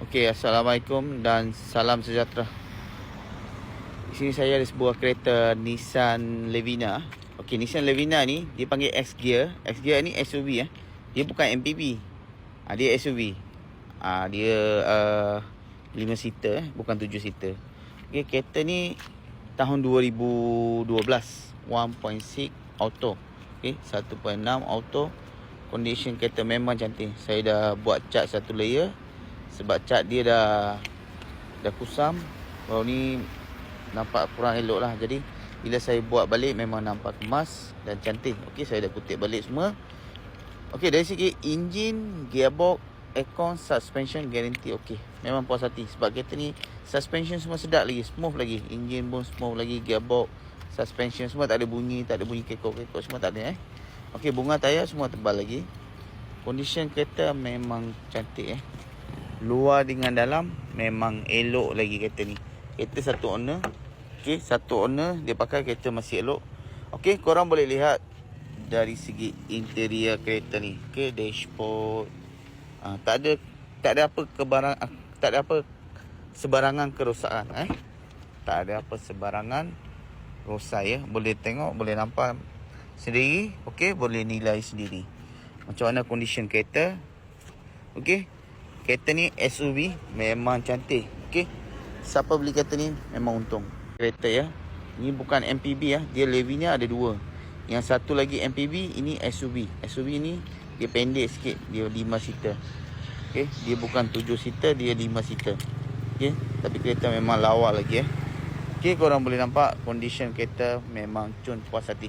Okey, Assalamualaikum dan salam sejahtera. Di sini saya ada sebuah kereta Nissan Levina. Okey, Nissan Levina ni dia panggil X-Gear. X-Gear ni SUV eh. Dia bukan MPV. Dia SUV. Dia 5 seater bukan 7 seater. Okey, kereta ni tahun 2012, 1.6 auto. Okey, 1.6 auto. Condition kereta memang cantik. Saya dah buat cat satu layer sebab cat dia dah kusam. Baru ni nampak kurang elok lah. Jadi bila saya buat balik memang nampak kemas dan cantik. Okey, saya dah kutip balik semua. Okey, dari segi enjin, gearbox, aircon, suspension, guarantee okey. Memang puas hati sebab kereta ni suspension semua sedap lagi, smooth lagi. Enjin pun smooth lagi, gearbox, suspension semua tak ada bunyi kekok-kekok semua tak ada Okey, bunga tayar semua tebal lagi. Condition kereta memang cantik Luar dengan dalam memang elok lagi kereta ni. Kereta satu owner. Okey, satu owner dia pakai kereta masih elok. Okey, korang boleh lihat dari segi interior kereta ni. Okey, dashboard. Tak ada apa sebarangan kerosakan Tak ada apa sebarangan rosak Boleh tengok, boleh nampak sendiri. Okey, boleh nilai sendiri macam mana condition kereta. Okey, kereta ni SUV memang cantik. Okey, siapa beli kereta ni memang untung. Kereta ni bukan MPV dia Levina ada dua. Yang satu lagi MPV, ini SUV. SUV ni dia pendek sikit, dia 5 seater. Okey, dia bukan 7 seater, dia 5 seater. Okey, tapi kereta memang lawa lagi Okey, korang boleh nampak condition kereta memang cun puas hati.